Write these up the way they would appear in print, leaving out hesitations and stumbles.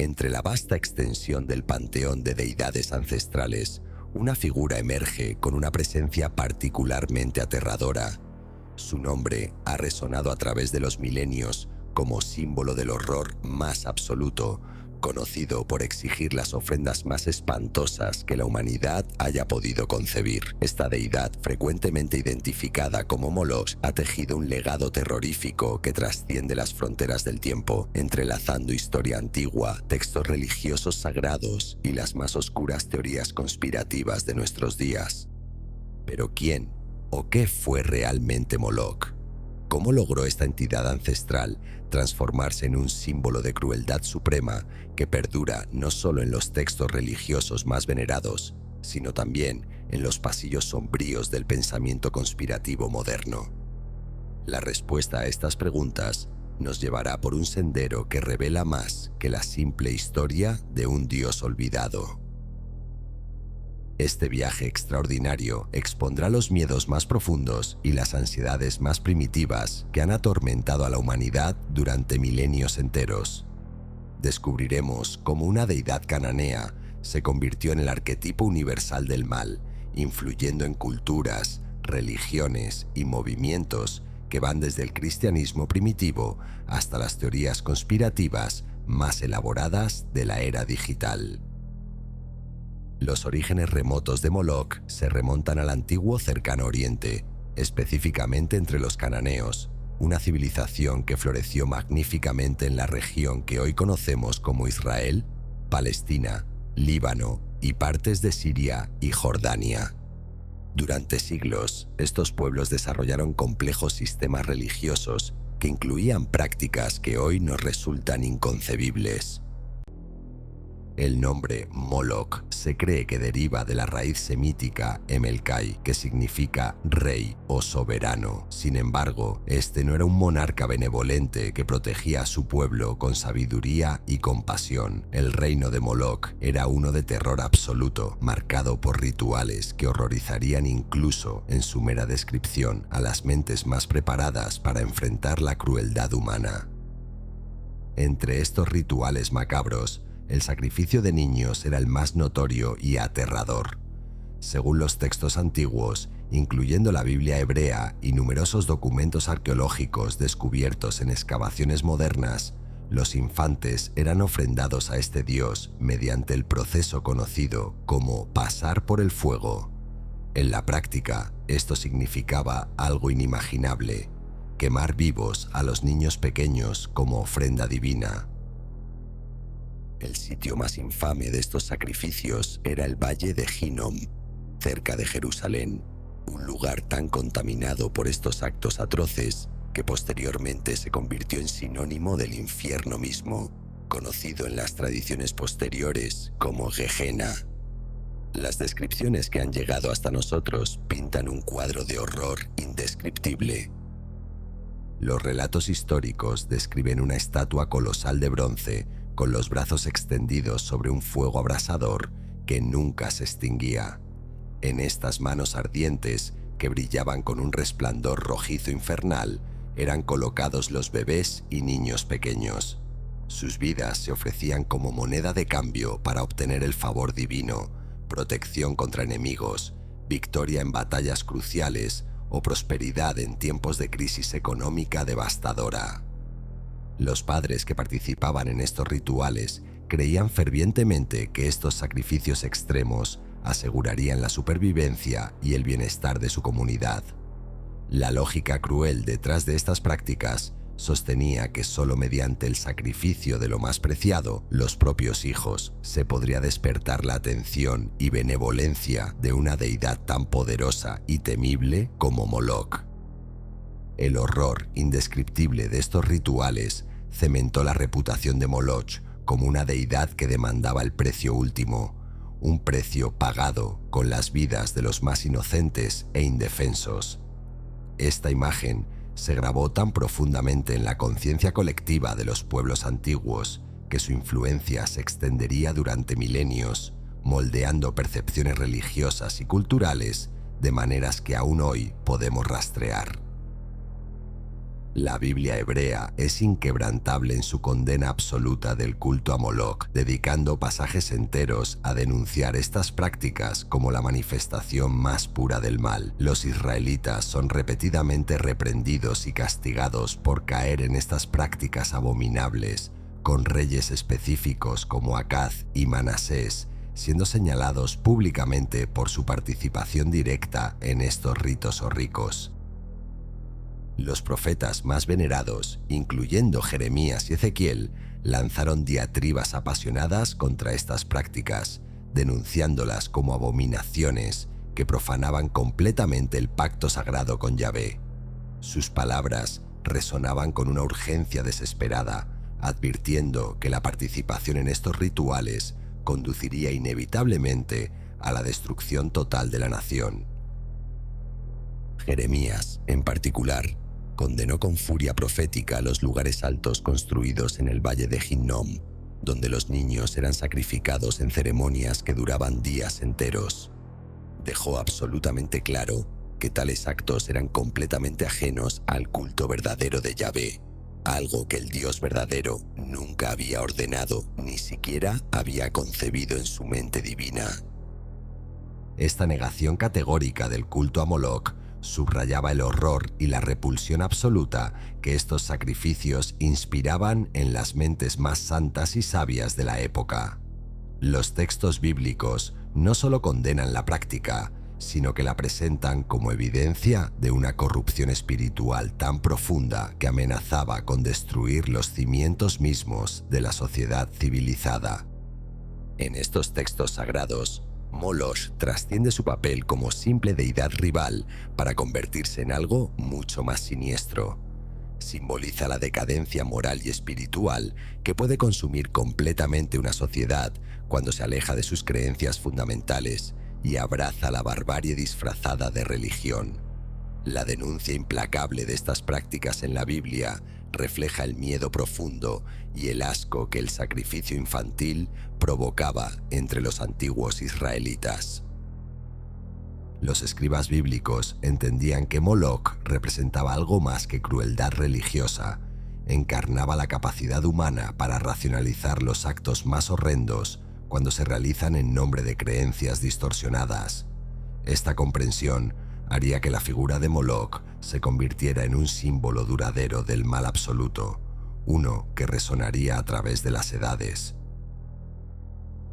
Entre la vasta extensión del panteón de deidades ancestrales, una figura emerge con una presencia particularmente aterradora. Su nombre ha resonado a través de los milenios como símbolo del horror más absoluto, conocido por exigir las ofrendas más espantosas que la humanidad haya podido concebir. Esta deidad, frecuentemente identificada como Moloch, ha tejido un legado terrorífico que trasciende las fronteras del tiempo, entrelazando historia antigua, textos religiosos sagrados y las más oscuras teorías conspirativas de nuestros días. Pero ¿quién o qué fue realmente Moloch? ¿Cómo logró esta entidad ancestral transformarse en un símbolo de crueldad suprema que perdura no solo en los textos religiosos más venerados, sino también en los pasillos sombríos del pensamiento conspirativo moderno? La respuesta a estas preguntas nos llevará por un sendero que revela más que la simple historia de un dios olvidado. Este viaje extraordinario expondrá los miedos más profundos y las ansiedades más primitivas que han atormentado a la humanidad durante milenios enteros. Descubriremos cómo una deidad cananea se convirtió en el arquetipo universal del mal, influyendo en culturas, religiones y movimientos que van desde el cristianismo primitivo hasta las teorías conspirativas más elaboradas de la era digital. Los orígenes remotos de Moloch se remontan al antiguo Cercano Oriente, específicamente entre los cananeos, una civilización que floreció magníficamente en la región que hoy conocemos como Israel, Palestina, Líbano y partes de Siria y Jordania. Durante siglos, estos pueblos desarrollaron complejos sistemas religiosos que incluían prácticas que hoy nos resultan inconcebibles. El nombre Moloch se cree que deriva de la raíz semítica Emelkai, que significa rey o soberano. Sin embargo, este no era un monarca benevolente que protegía a su pueblo con sabiduría y compasión. El reino de Moloch era uno de terror absoluto, marcado por rituales que horrorizarían incluso, en su mera descripción, a las mentes más preparadas para enfrentar la crueldad humana. Entre estos rituales macabros, el sacrificio de niños era el más notorio y aterrador. Según los textos antiguos, incluyendo la Biblia hebrea y numerosos documentos arqueológicos descubiertos en excavaciones modernas, los infantes eran ofrendados a este dios mediante el proceso conocido como pasar por el fuego. En la práctica, esto significaba algo inimaginable: quemar vivos a los niños pequeños como ofrenda divina. El sitio más infame de estos sacrificios era el Valle de Hinnom, cerca de Jerusalén, un lugar tan contaminado por estos actos atroces que posteriormente se convirtió en sinónimo del infierno mismo, conocido en las tradiciones posteriores como Gehenna. Las descripciones que han llegado hasta nosotros pintan un cuadro de horror indescriptible. Los relatos históricos describen una estatua colosal de bronce con los brazos extendidos sobre un fuego abrasador que nunca se extinguía. En estas manos ardientes, que brillaban con un resplandor rojizo infernal, eran colocados los bebés y niños pequeños. Sus vidas se ofrecían como moneda de cambio para obtener el favor divino, protección contra enemigos, victoria en batallas cruciales o prosperidad en tiempos de crisis económica devastadora. Los padres que participaban en estos rituales creían fervientemente que estos sacrificios extremos asegurarían la supervivencia y el bienestar de su comunidad. La lógica cruel detrás de estas prácticas sostenía que solo mediante el sacrificio de lo más preciado, los propios hijos, se podría despertar la atención y benevolencia de una deidad tan poderosa y temible como Moloch. El horror indescriptible de estos rituales cementó la reputación de Moloch como una deidad que demandaba el precio último, un precio pagado con las vidas de los más inocentes e indefensos. Esta imagen se grabó tan profundamente en la conciencia colectiva de los pueblos antiguos que su influencia se extendería durante milenios, moldeando percepciones religiosas y culturales de maneras que aún hoy podemos rastrear. La Biblia hebrea es inquebrantable en su condena absoluta del culto a Moloch, dedicando pasajes enteros a denunciar estas prácticas como la manifestación más pura del mal. Los israelitas son repetidamente reprendidos y castigados por caer en estas prácticas abominables, con reyes específicos como Acaz y Manasés, siendo señalados públicamente por su participación directa en estos ritos horricos. Los profetas más venerados, incluyendo Jeremías y Ezequiel, lanzaron diatribas apasionadas contra estas prácticas, denunciándolas como abominaciones que profanaban completamente el pacto sagrado con Yahvé. Sus palabras resonaban con una urgencia desesperada, advirtiendo que la participación en estos rituales conduciría inevitablemente a la destrucción total de la nación. Jeremías, en particular, condenó con furia profética los lugares altos construidos en el valle de Hinnom, donde los niños eran sacrificados en ceremonias que duraban días enteros. Dejó absolutamente claro que tales actos eran completamente ajenos al culto verdadero de Yahvé, algo que el Dios verdadero nunca había ordenado ni siquiera había concebido en su mente divina. Esta negación categórica del culto a Moloch subrayaba el horror y la repulsión absoluta que estos sacrificios inspiraban en las mentes más santas y sabias de la época. Los textos bíblicos no solo condenan la práctica, sino que la presentan como evidencia de una corrupción espiritual tan profunda que amenazaba con destruir los cimientos mismos de la sociedad civilizada. En estos textos sagrados, Moloch trasciende su papel como simple deidad rival para convertirse en algo mucho más siniestro. Simboliza la decadencia moral y espiritual que puede consumir completamente una sociedad cuando se aleja de sus creencias fundamentales y abraza la barbarie disfrazada de religión. La denuncia implacable de estas prácticas en la Biblia refleja el miedo profundo y el asco que el sacrificio infantil provocaba entre los antiguos israelitas. Los escribas bíblicos entendían que Moloch representaba algo más que crueldad religiosa. Encarnaba la capacidad humana para racionalizar los actos más horrendos cuando se realizan en nombre de creencias distorsionadas. Esta comprensión haría que la figura de Moloch se convirtiera en un símbolo duradero del mal absoluto, uno que resonaría a través de las edades.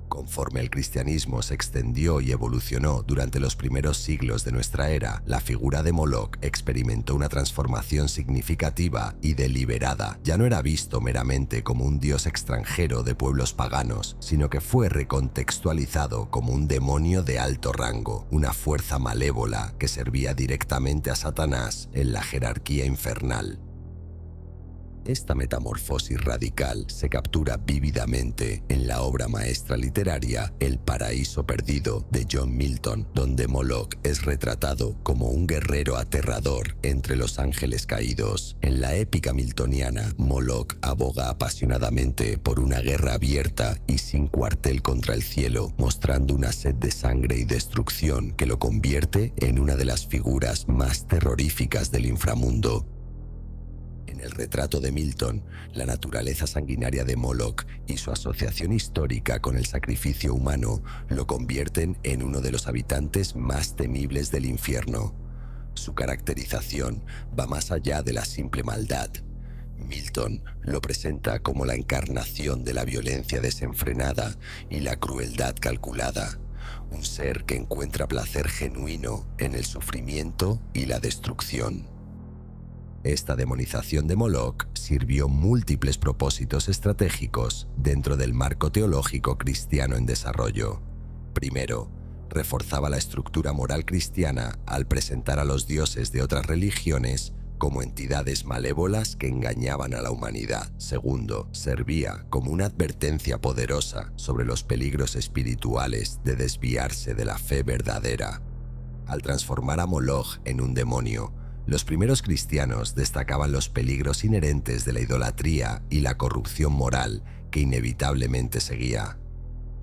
Conforme el cristianismo se extendió y evolucionó durante los primeros siglos de nuestra era, la figura de Moloch experimentó una transformación significativa y deliberada. Ya no era visto meramente como un dios extranjero de pueblos paganos, sino que fue recontextualizado como un demonio de alto rango, una fuerza malévola que servía directamente a Satanás en la jerarquía infernal. Esta metamorfosis radical se captura vívidamente en la obra maestra literaria El Paraíso Perdido de John Milton, donde Moloch es retratado como un guerrero aterrador entre los ángeles caídos. En la épica miltoniana, Moloch aboga apasionadamente por una guerra abierta y sin cuartel contra el cielo, mostrando una sed de sangre y destrucción que lo convierte en una de las figuras más terroríficas del inframundo. En el retrato de Milton, la naturaleza sanguinaria de Moloch y su asociación histórica con el sacrificio humano lo convierten en uno de los habitantes más temibles del infierno. Su caracterización va más allá de la simple maldad. Milton lo presenta como la encarnación de la violencia desenfrenada y la crueldad calculada, un ser que encuentra placer genuino en el sufrimiento y la destrucción. Esta demonización de Moloch sirvió múltiples propósitos estratégicos dentro del marco teológico cristiano en desarrollo. Primero, reforzaba la estructura moral cristiana al presentar a los dioses de otras religiones como entidades malévolas que engañaban a la humanidad. Segundo, servía como una advertencia poderosa sobre los peligros espirituales de desviarse de la fe verdadera. Al transformar a Moloch en un demonio, los primeros cristianos destacaban los peligros inherentes de la idolatría y la corrupción moral que inevitablemente seguía.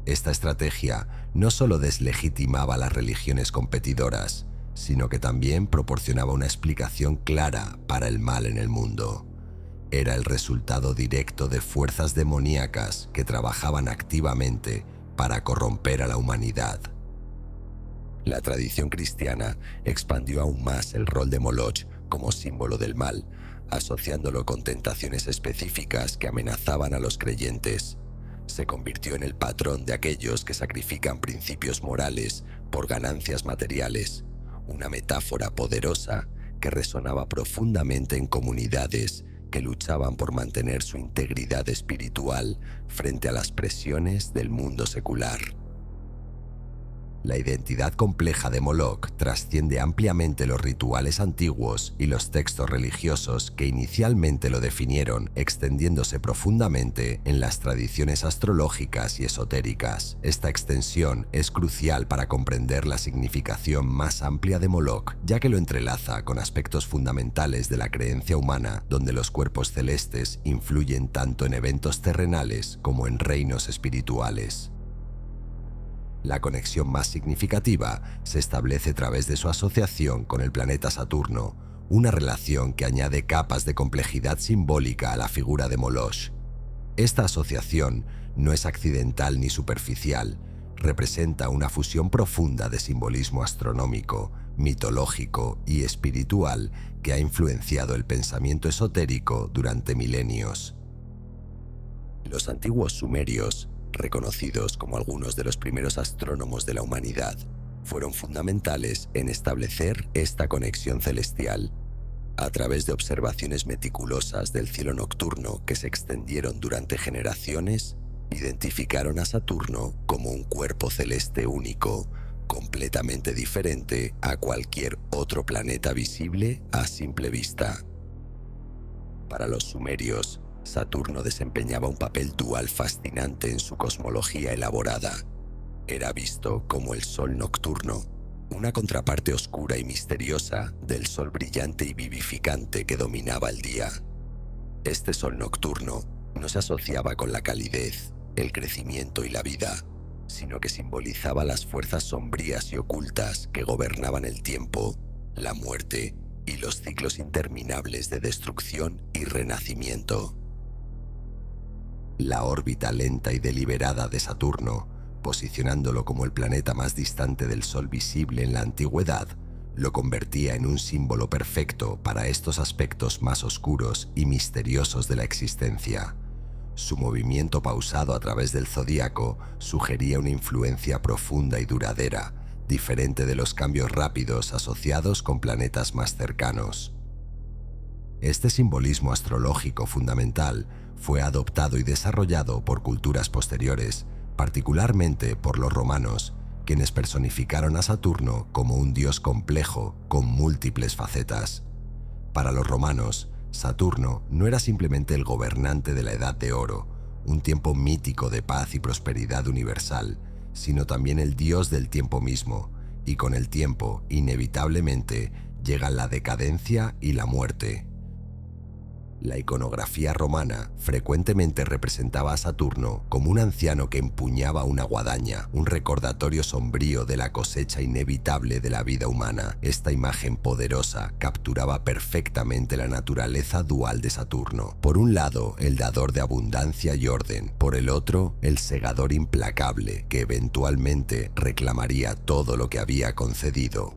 Esta estrategia no solo deslegitimaba las religiones competidoras, sino que también proporcionaba una explicación clara para el mal en el mundo. Era el resultado directo de fuerzas demoníacas que trabajaban activamente para corromper a la humanidad. La tradición cristiana expandió aún más el rol de Moloch como símbolo del mal, asociándolo con tentaciones específicas que amenazaban a los creyentes. Se convirtió en el patrón de aquellos que sacrifican principios morales por ganancias materiales, una metáfora poderosa que resonaba profundamente en comunidades que luchaban por mantener su integridad espiritual frente a las presiones del mundo secular. La identidad compleja de Moloch trasciende ampliamente los rituales antiguos y los textos religiosos que inicialmente lo definieron, extendiéndose profundamente en las tradiciones astrológicas y esotéricas. Esta extensión es crucial para comprender la significación más amplia de Moloch, ya que lo entrelaza con aspectos fundamentales de la creencia humana, donde los cuerpos celestes influyen tanto en eventos terrenales como en reinos espirituales. La conexión más significativa se establece a través de su asociación con el planeta Saturno, una relación que añade capas de complejidad simbólica a la figura de Moloch. Esta asociación no es accidental ni superficial, representa una fusión profunda de simbolismo astronómico, mitológico y espiritual que ha influenciado el pensamiento esotérico durante milenios. Los antiguos sumerios, reconocidos como algunos de los primeros astrónomos de la humanidad, fueron fundamentales en establecer esta conexión celestial. A través de observaciones meticulosas del cielo nocturno que se extendieron durante generaciones, identificaron a Saturno como un cuerpo celeste único, completamente diferente a cualquier otro planeta visible a simple vista. Para los sumerios, Saturno desempeñaba un papel dual fascinante en su cosmología elaborada. Era visto como el sol nocturno, una contraparte oscura y misteriosa del sol brillante y vivificante que dominaba el día. Este sol nocturno no se asociaba con la calidez, el crecimiento y la vida, sino que simbolizaba las fuerzas sombrías y ocultas que gobernaban el tiempo, la muerte y los ciclos interminables de destrucción y renacimiento. La órbita lenta y deliberada de Saturno, posicionándolo como el planeta más distante del Sol visible en la antigüedad, lo convertía en un símbolo perfecto para estos aspectos más oscuros y misteriosos de la existencia. Su movimiento pausado a través del zodíaco sugería una influencia profunda y duradera, diferente de los cambios rápidos asociados con planetas más cercanos. Este simbolismo astrológico fundamental fue adoptado y desarrollado por culturas posteriores, particularmente por los romanos, quienes personificaron a Saturno como un dios complejo con múltiples facetas. Para los romanos, Saturno no era simplemente el gobernante de la Edad de Oro, un tiempo mítico de paz y prosperidad universal, sino también el dios del tiempo mismo, y con el tiempo, inevitablemente, llegan la decadencia y la muerte. La iconografía romana frecuentemente representaba a Saturno como un anciano que empuñaba una guadaña, un recordatorio sombrío de la cosecha inevitable de la vida humana. Esta imagen poderosa capturaba perfectamente la naturaleza dual de Saturno. Por un lado, el dador de abundancia y orden, por el otro, el segador implacable que eventualmente reclamaría todo lo que había concedido.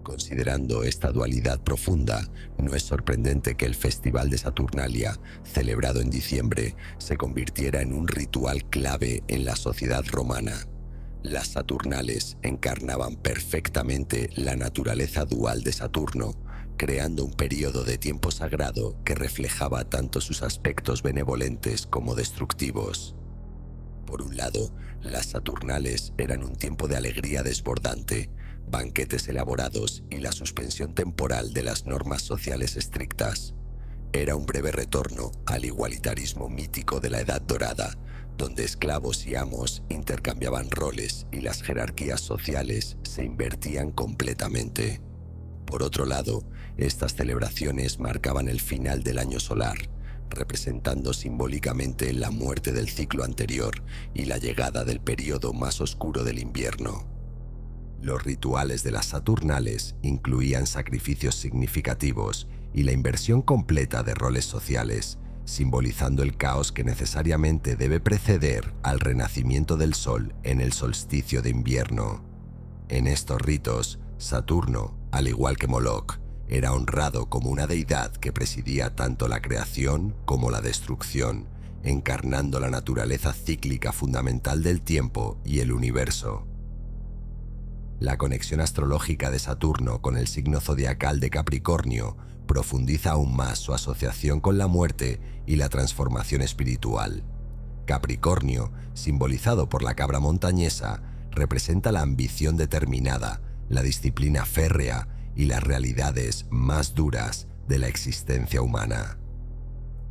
Considerando esta dualidad profunda, no es sorprendente que el Festival de Saturnalia, celebrado en diciembre, se convirtiera en un ritual clave en la sociedad romana. Las Saturnales encarnaban perfectamente la naturaleza dual de Saturno, creando un periodo de tiempo sagrado que reflejaba tanto sus aspectos benevolentes como destructivos. Por un lado, las Saturnales eran un tiempo de alegría desbordante, banquetes elaborados y la suspensión temporal de las normas sociales estrictas. Era un breve retorno al igualitarismo mítico de la Edad Dorada, donde esclavos y amos intercambiaban roles y las jerarquías sociales se invertían completamente. Por otro lado, estas celebraciones marcaban el final del año solar, representando simbólicamente la muerte del ciclo anterior y la llegada del periodo más oscuro del invierno. Los rituales de las Saturnales incluían sacrificios significativos y la inversión completa de roles sociales, simbolizando el caos que necesariamente debe preceder al renacimiento del Sol en el solsticio de invierno. En estos ritos, Saturno, al igual que Moloch, era honrado como una deidad que presidía tanto la creación como la destrucción, encarnando la naturaleza cíclica fundamental del tiempo y el universo. La conexión astrológica de Saturno con el signo zodiacal de Capricornio profundiza aún más su asociación con la muerte y la transformación espiritual. Capricornio, simbolizado por la cabra montañesa, representa la ambición determinada, la disciplina férrea y las realidades más duras de la existencia humana.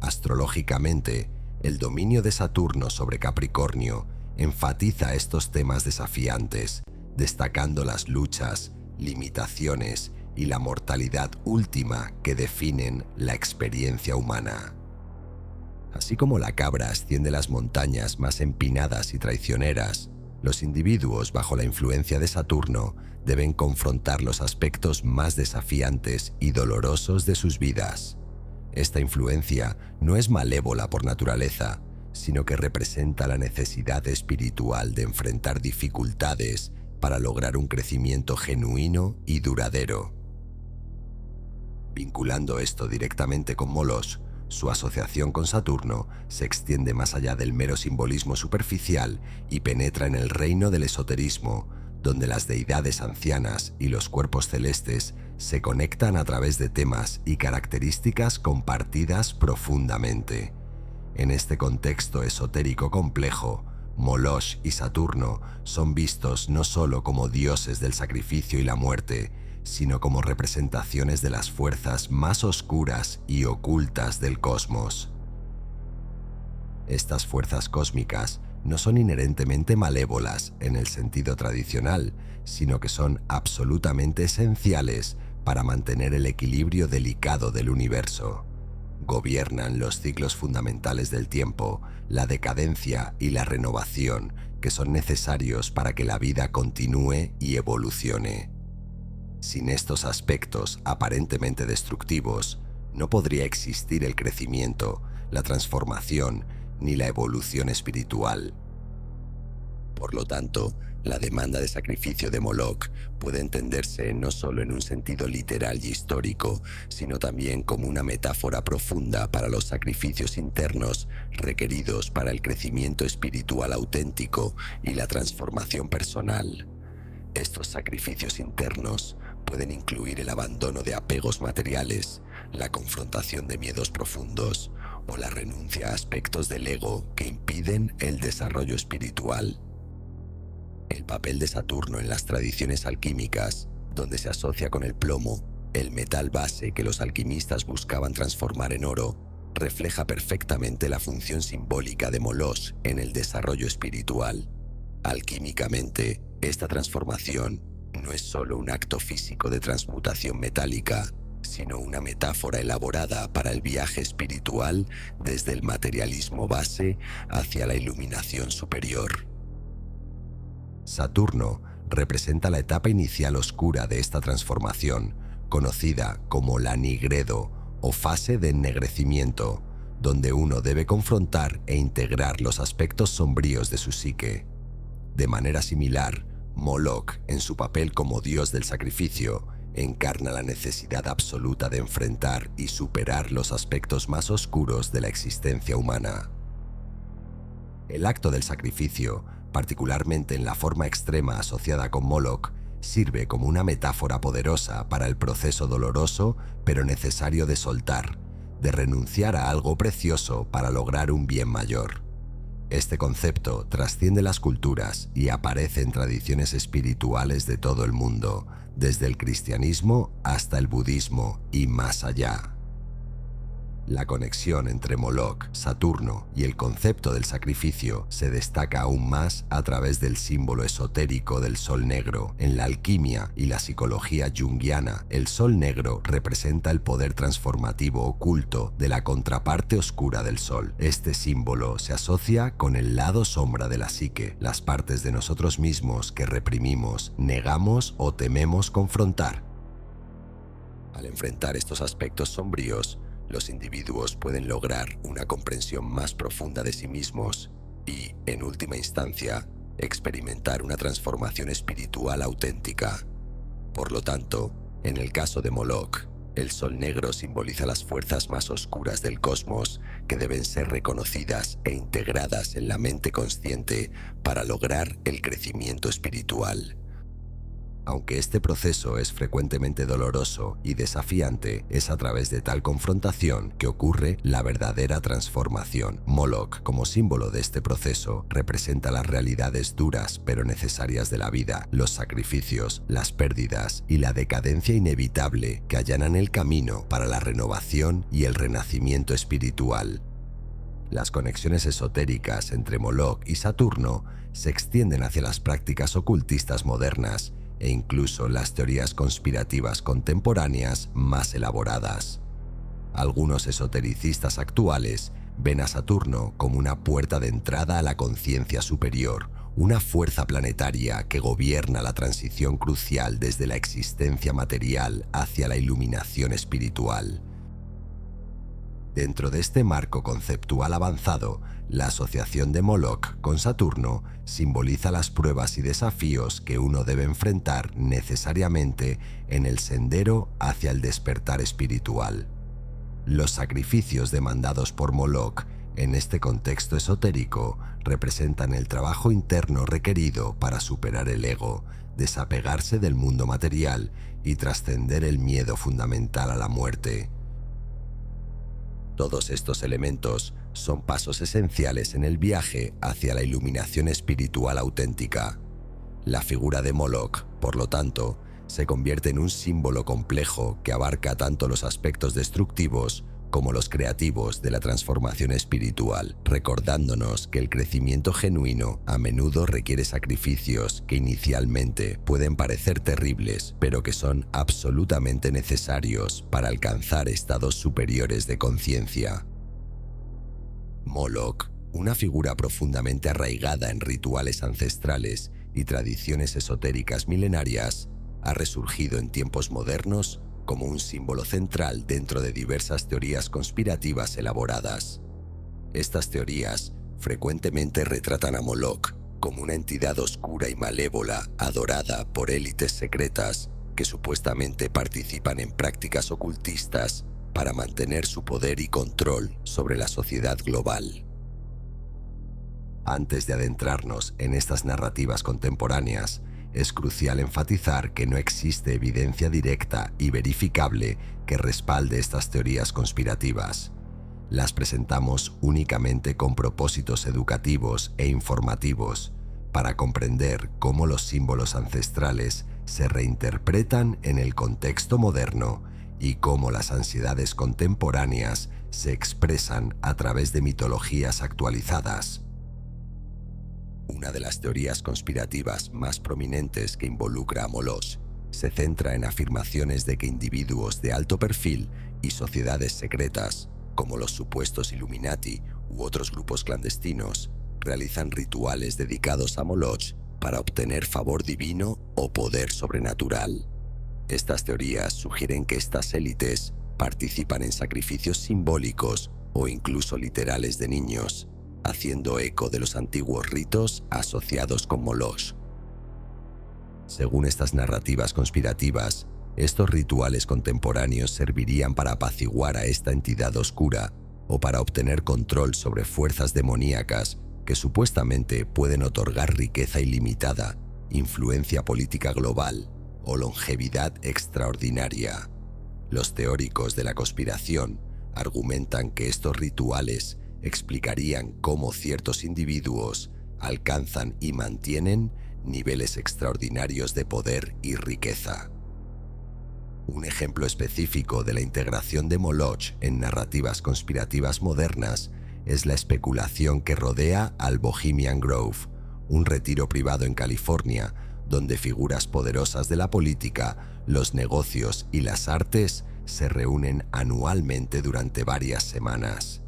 Astrológicamente, el dominio de Saturno sobre Capricornio enfatiza estos temas desafiantes, destacando las luchas, limitaciones y la mortalidad última que definen la experiencia humana. Así como la cabra asciende las montañas más empinadas y traicioneras, los individuos bajo la influencia de Saturno deben confrontar los aspectos más desafiantes y dolorosos de sus vidas. Esta influencia no es malévola por naturaleza, sino que representa la necesidad espiritual de enfrentar dificultades para lograr un crecimiento genuino y duradero. Vinculando esto directamente con Moloch, su asociación con Saturno se extiende más allá del mero simbolismo superficial y penetra en el reino del esoterismo, donde las deidades ancianas y los cuerpos celestes se conectan a través de temas y características compartidas profundamente. En este contexto esotérico complejo, Moloch y Saturno son vistos no solo como dioses del sacrificio y la muerte, sino como representaciones de las fuerzas más oscuras y ocultas del cosmos. Estas fuerzas cósmicas no son inherentemente malévolas en el sentido tradicional, sino que son absolutamente esenciales para mantener el equilibrio delicado del universo. Gobiernan los ciclos fundamentales del tiempo, la decadencia y la renovación que son necesarios para que la vida continúe y evolucione. Sin estos aspectos aparentemente destructivos, no podría existir el crecimiento, la transformación ni la evolución espiritual. Por lo tanto, la demanda de sacrificio de Moloch puede entenderse no solo en un sentido literal y histórico, sino también como una metáfora profunda para los sacrificios internos requeridos para el crecimiento espiritual auténtico y la transformación personal. Estos sacrificios internos pueden incluir el abandono de apegos materiales, la confrontación de miedos profundos o la renuncia a aspectos del ego que impiden el desarrollo espiritual. El papel de Saturno en las tradiciones alquímicas, donde se asocia con el plomo, el metal base que los alquimistas buscaban transformar en oro, refleja perfectamente la función simbólica de Moloch en el desarrollo espiritual. Alquímicamente, esta transformación no es solo un acto físico de transmutación metálica, sino una metáfora elaborada para el viaje espiritual desde el materialismo base hacia la iluminación superior. Saturno representa la etapa inicial oscura de esta transformación, conocida como la nigredo o fase de ennegrecimiento, donde uno debe confrontar e integrar los aspectos sombríos de su psique. De manera similar, Moloch, en su papel como dios del sacrificio, encarna la necesidad absoluta de enfrentar y superar los aspectos más oscuros de la existencia humana. El acto del sacrificio, particularmente en la forma extrema asociada con Moloch, sirve como una metáfora poderosa para el proceso doloroso pero necesario de soltar, de renunciar a algo precioso para lograr un bien mayor. Este concepto trasciende las culturas y aparece en tradiciones espirituales de todo el mundo, desde el cristianismo hasta el budismo y más allá. La conexión entre Moloch, Saturno y el concepto del sacrificio se destaca aún más a través del símbolo esotérico del sol negro. En la alquimia y la psicología junguiana, el sol negro representa el poder transformativo oculto de la contraparte oscura del sol. Este símbolo se asocia con el lado sombra de la psique, las partes de nosotros mismos que reprimimos, negamos o tememos confrontar. Al enfrentar estos aspectos sombríos, los individuos pueden lograr una comprensión más profunda de sí mismos y, en última instancia, experimentar una transformación espiritual auténtica. Por lo tanto, en el caso de Moloch, el sol negro simboliza las fuerzas más oscuras del cosmos que deben ser reconocidas e integradas en la mente consciente para lograr el crecimiento espiritual. Aunque este proceso es frecuentemente doloroso y desafiante, es a través de tal confrontación que ocurre la verdadera transformación. Moloch, como símbolo de este proceso, representa las realidades duras pero necesarias de la vida, los sacrificios, las pérdidas y la decadencia inevitable que allanan el camino para la renovación y el renacimiento espiritual. Las conexiones esotéricas entre Moloch y Saturno se extienden hacia las prácticas ocultistas modernas e incluso las teorías conspirativas contemporáneas más elaboradas. Algunos esotericistas actuales ven a Saturno como una puerta de entrada a la conciencia superior, una fuerza planetaria que gobierna la transición crucial desde la existencia material hacia la iluminación espiritual. Dentro de este marco conceptual avanzado, la asociación de Moloch con Saturno simboliza las pruebas y desafíos que uno debe enfrentar necesariamente en el sendero hacia el despertar espiritual. Los sacrificios demandados por Moloch en este contexto esotérico representan el trabajo interno requerido para superar el ego, desapegarse del mundo material y trascender el miedo fundamental a la muerte. Todos estos elementos son pasos esenciales en el viaje hacia la iluminación espiritual auténtica. La figura de Moloch, por lo tanto, se convierte en un símbolo complejo que abarca tanto los aspectos destructivos como los creativos de la transformación espiritual, recordándonos que el crecimiento genuino a menudo requiere sacrificios que inicialmente pueden parecer terribles, pero que son absolutamente necesarios para alcanzar estados superiores de conciencia. Moloch, una figura profundamente arraigada en rituales ancestrales y tradiciones esotéricas milenarias, ha resurgido en tiempos modernos como un símbolo central dentro de diversas teorías conspirativas elaboradas. Estas teorías frecuentemente retratan a Moloch como una entidad oscura y malévola adorada por élites secretas que supuestamente participan en prácticas ocultistas para mantener su poder y control sobre la sociedad global. Antes de adentrarnos en estas narrativas contemporáneas, es crucial enfatizar que no existe evidencia directa y verificable que respalde estas teorías conspirativas. Las presentamos únicamente con propósitos educativos e informativos, para comprender cómo los símbolos ancestrales se reinterpretan en el contexto moderno y cómo las ansiedades contemporáneas se expresan a través de mitologías actualizadas. Una de las teorías conspirativas más prominentes que involucra a Moloch se centra en afirmaciones de que individuos de alto perfil y sociedades secretas, como los supuestos Illuminati u otros grupos clandestinos, realizan rituales dedicados a Moloch para obtener favor divino o poder sobrenatural. Estas teorías sugieren que estas élites participan en sacrificios simbólicos o incluso literales de niños, haciendo eco de los antiguos ritos asociados con Moloch. Según estas narrativas conspirativas, estos rituales contemporáneos servirían para apaciguar a esta entidad oscura o para obtener control sobre fuerzas demoníacas que supuestamente pueden otorgar riqueza ilimitada, influencia política global o longevidad extraordinaria. Los teóricos de la conspiración argumentan que estos rituales explicarían cómo ciertos individuos alcanzan y mantienen niveles extraordinarios de poder y riqueza. Un ejemplo específico de la integración de Moloch en narrativas conspirativas modernas es la especulación que rodea al Bohemian Grove, un retiro privado en California, donde figuras poderosas de la política, los negocios y las artes se reúnen anualmente durante varias semanas.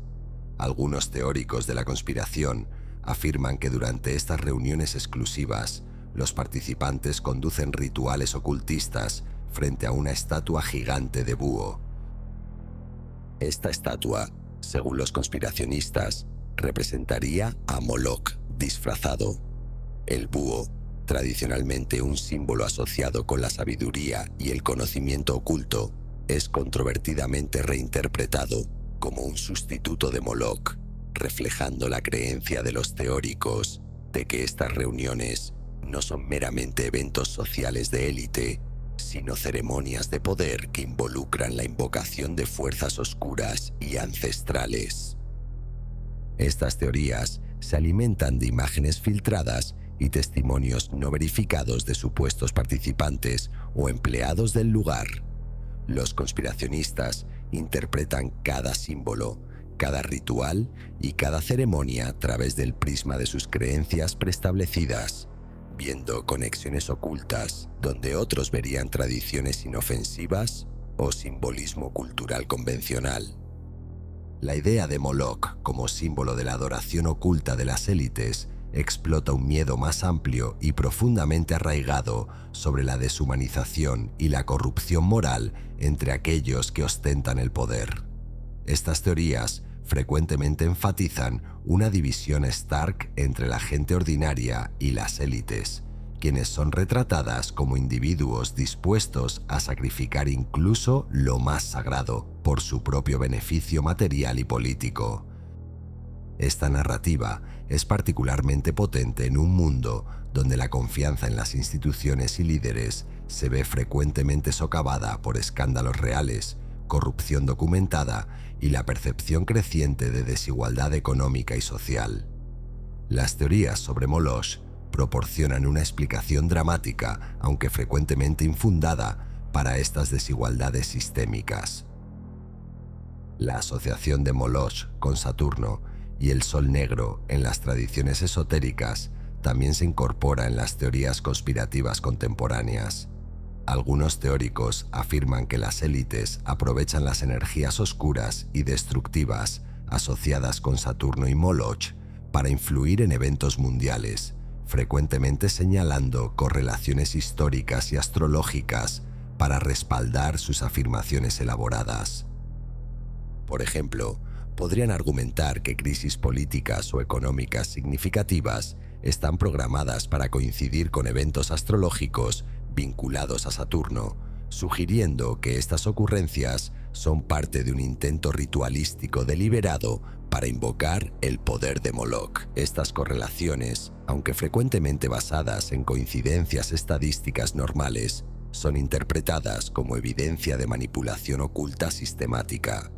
Algunos teóricos de la conspiración afirman que durante estas reuniones exclusivas, los participantes conducen rituales ocultistas frente a una estatua gigante de búho. Esta estatua, según los conspiracionistas, representaría a Moloch disfrazado. El búho, tradicionalmente un símbolo asociado con la sabiduría y el conocimiento oculto, es controvertidamente reinterpretado como un sustituto de Moloch, reflejando la creencia de los teóricos de que estas reuniones no son meramente eventos sociales de élite, sino ceremonias de poder que involucran la invocación de fuerzas oscuras y ancestrales. Estas teorías se alimentan de imágenes filtradas y testimonios no verificados de supuestos participantes o empleados del lugar. Los conspiracionistas interpretan cada símbolo, cada ritual y cada ceremonia a través del prisma de sus creencias preestablecidas, viendo conexiones ocultas donde otros verían tradiciones inofensivas o simbolismo cultural convencional. La idea de Moloch como símbolo de la adoración oculta de las élites explota un miedo más amplio y profundamente arraigado sobre la deshumanización y la corrupción moral entre aquellos que ostentan el poder. Estas teorías frecuentemente enfatizan una división stark entre la gente ordinaria y las élites, quienes son retratadas como individuos dispuestos a sacrificar incluso lo más sagrado por su propio beneficio material y político. Esta narrativa es particularmente potente en un mundo donde la confianza en las instituciones y líderes se ve frecuentemente socavada por escándalos reales, corrupción documentada y la percepción creciente de desigualdad económica y social. Las teorías sobre Moloch proporcionan una explicación dramática, aunque frecuentemente infundada, para estas desigualdades sistémicas. La asociación de Moloch con Saturno y el Sol Negro en las tradiciones esotéricas también se incorpora en las teorías conspirativas contemporáneas. Algunos teóricos afirman que las élites aprovechan las energías oscuras y destructivas asociadas con Saturno y Moloch para influir en eventos mundiales, frecuentemente señalando correlaciones históricas y astrológicas para respaldar sus afirmaciones elaboradas. Por ejemplo, podrían argumentar que crisis políticas o económicas significativas están programadas para coincidir con eventos astrológicos vinculados a Saturno, sugiriendo que estas ocurrencias son parte de un intento ritualístico deliberado para invocar el poder de Moloch. Estas correlaciones, aunque frecuentemente basadas en coincidencias estadísticas normales, son interpretadas como evidencia de manipulación oculta sistemática.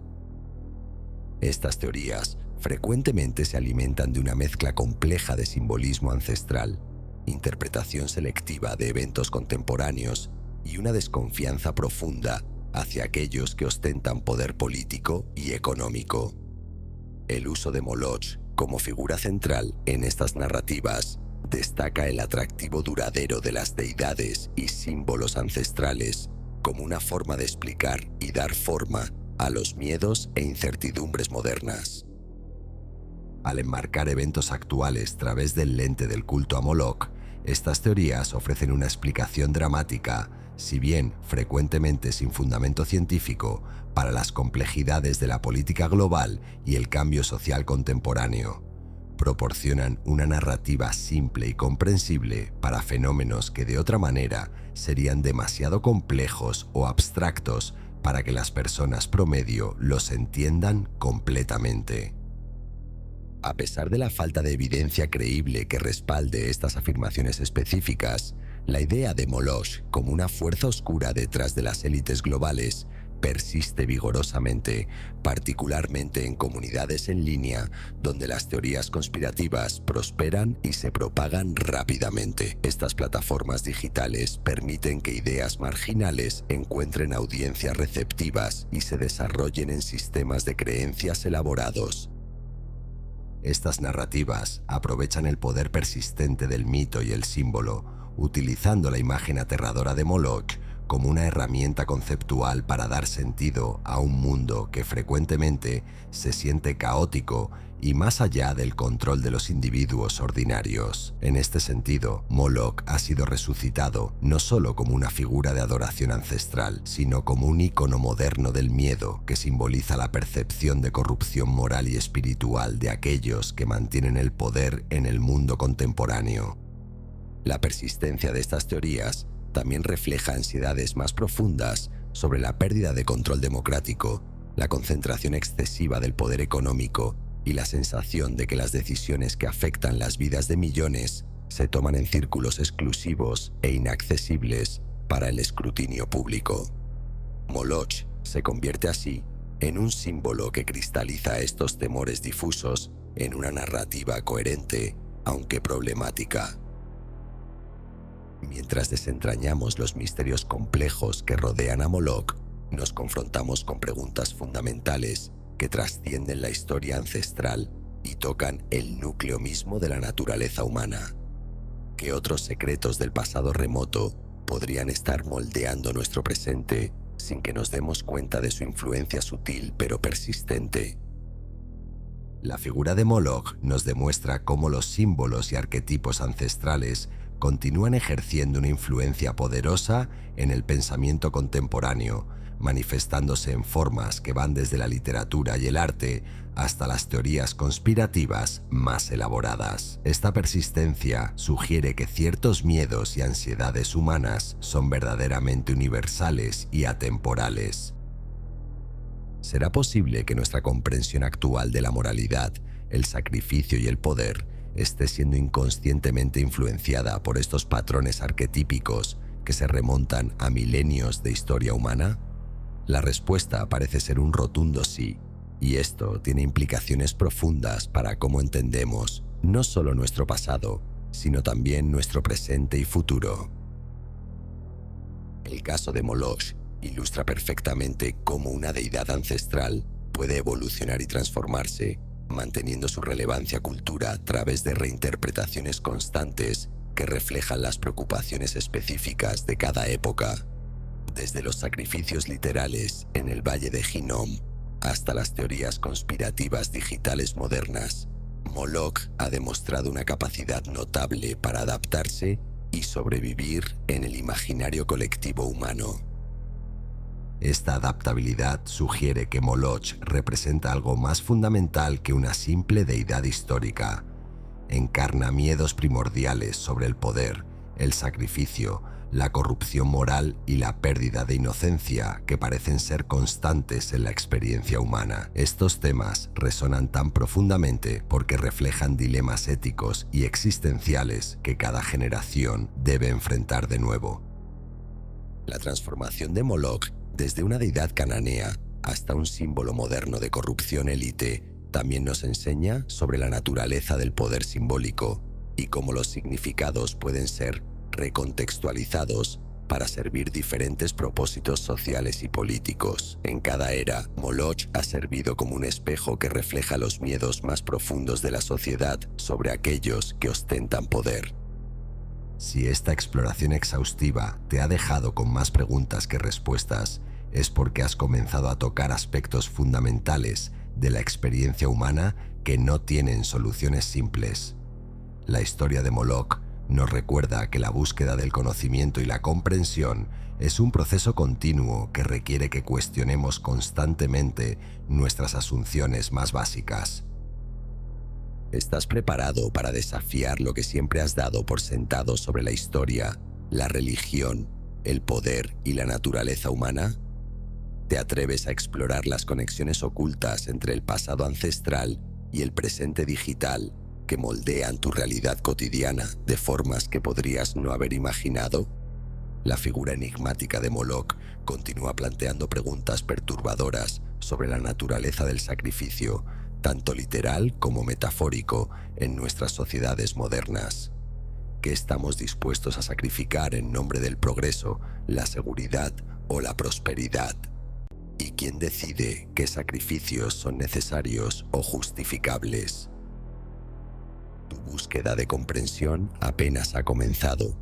Estas teorías frecuentemente se alimentan de una mezcla compleja de simbolismo ancestral, interpretación selectiva de eventos contemporáneos y una desconfianza profunda hacia aquellos que ostentan poder político y económico. El uso de Moloch como figura central en estas narrativas destaca el atractivo duradero de las deidades y símbolos ancestrales como una forma de explicar y dar forma a los miedos e incertidumbres modernas. Al enmarcar eventos actuales a través del lente del culto a Moloch, estas teorías ofrecen una explicación dramática, si bien frecuentemente sin fundamento científico, para las complejidades de la política global y el cambio social contemporáneo. Proporcionan una narrativa simple y comprensible para fenómenos que de otra manera serían demasiado complejos o abstractos para que las personas promedio los entiendan completamente. A pesar de la falta de evidencia creíble que respalde estas afirmaciones específicas, la idea de Moloch como una fuerza oscura detrás de las élites globales persiste vigorosamente, particularmente en comunidades en línea donde las teorías conspirativas prosperan y se propagan rápidamente. Estas plataformas digitales permiten que ideas marginales encuentren audiencias receptivas y se desarrollen en sistemas de creencias elaborados. Estas narrativas aprovechan el poder persistente del mito y el símbolo, utilizando la imagen aterradora de Moloch como una herramienta conceptual para dar sentido a un mundo que frecuentemente se siente caótico y más allá del control de los individuos ordinarios. En este sentido, Moloch ha sido resucitado no solo como una figura de adoración ancestral, sino como un icono moderno del miedo que simboliza la percepción de corrupción moral y espiritual de aquellos que mantienen el poder en el mundo contemporáneo. La persistencia de estas teorías también refleja ansiedades más profundas sobre la pérdida de control democrático, la concentración excesiva del poder económico y la sensación de que las decisiones que afectan las vidas de millones se toman en círculos exclusivos e inaccesibles para el escrutinio público. Moloch se convierte así en un símbolo que cristaliza estos temores difusos en una narrativa coherente, aunque problemática. Mientras desentrañamos los misterios complejos que rodean a Moloch, nos confrontamos con preguntas fundamentales que trascienden la historia ancestral y tocan el núcleo mismo de la naturaleza humana. ¿Qué otros secretos del pasado remoto podrían estar moldeando nuestro presente sin que nos demos cuenta de su influencia sutil pero persistente? La figura de Moloch nos demuestra cómo los símbolos y arquetipos ancestrales continúan ejerciendo una influencia poderosa en el pensamiento contemporáneo, manifestándose en formas que van desde la literatura y el arte hasta las teorías conspirativas más elaboradas. Esta persistencia sugiere que ciertos miedos y ansiedades humanas son verdaderamente universales y atemporales. ¿Será posible que nuestra comprensión actual de la moralidad, el sacrificio y el poder esté siendo inconscientemente influenciada por estos patrones arquetípicos que se remontan a milenios de historia humana? La respuesta parece ser un rotundo sí, y esto tiene implicaciones profundas para cómo entendemos no solo nuestro pasado, sino también nuestro presente y futuro. El caso de Moloch ilustra perfectamente cómo una deidad ancestral puede evolucionar y transformarse, manteniendo su relevancia cultura a través de reinterpretaciones constantes que reflejan las preocupaciones específicas de cada época. Desde los sacrificios literales en el Valle de Hinnom hasta las teorías conspirativas digitales modernas, Moloch ha demostrado una capacidad notable para adaptarse y sobrevivir en el imaginario colectivo humano. Esta adaptabilidad sugiere que Moloch representa algo más fundamental que una simple deidad histórica. Encarna miedos primordiales sobre el poder, el sacrificio, la corrupción moral y la pérdida de inocencia que parecen ser constantes en la experiencia humana. Estos temas resonan tan profundamente porque reflejan dilemas éticos y existenciales que cada generación debe enfrentar de nuevo. La transformación de Moloch desde una deidad cananea hasta un símbolo moderno de corrupción élite también nos enseña sobre la naturaleza del poder simbólico y cómo los significados pueden ser recontextualizados para servir diferentes propósitos sociales y políticos. En cada era, Moloch ha servido como un espejo que refleja los miedos más profundos de la sociedad sobre aquellos que ostentan poder. Si esta exploración exhaustiva te ha dejado con más preguntas que respuestas, es porque has comenzado a tocar aspectos fundamentales de la experiencia humana que no tienen soluciones simples. La historia de Moloch nos recuerda que la búsqueda del conocimiento y la comprensión es un proceso continuo que requiere que cuestionemos constantemente nuestras asunciones más básicas. ¿Estás preparado para desafiar lo que siempre has dado por sentado sobre la historia, la religión, el poder y la naturaleza humana? ¿Te atreves a explorar las conexiones ocultas entre el pasado ancestral y el presente digital que moldean tu realidad cotidiana de formas que podrías no haber imaginado? La figura enigmática de Moloch continúa planteando preguntas perturbadoras sobre la naturaleza del sacrificio, tanto literal como metafórico, en nuestras sociedades modernas. ¿Qué estamos dispuestos a sacrificar en nombre del progreso, la seguridad o la prosperidad? ¿Y quién decide qué sacrificios son necesarios o justificables? Tu búsqueda de comprensión apenas ha comenzado,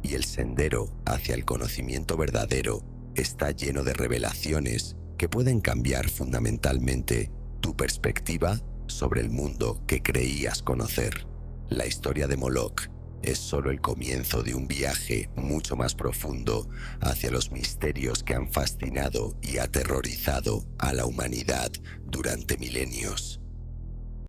y el sendero hacia el conocimiento verdadero está lleno de revelaciones que pueden cambiar fundamentalmente tu perspectiva sobre el mundo que creías conocer. La historia de Moloch es solo el comienzo de un viaje mucho más profundo hacia los misterios que han fascinado y aterrorizado a la humanidad durante milenios.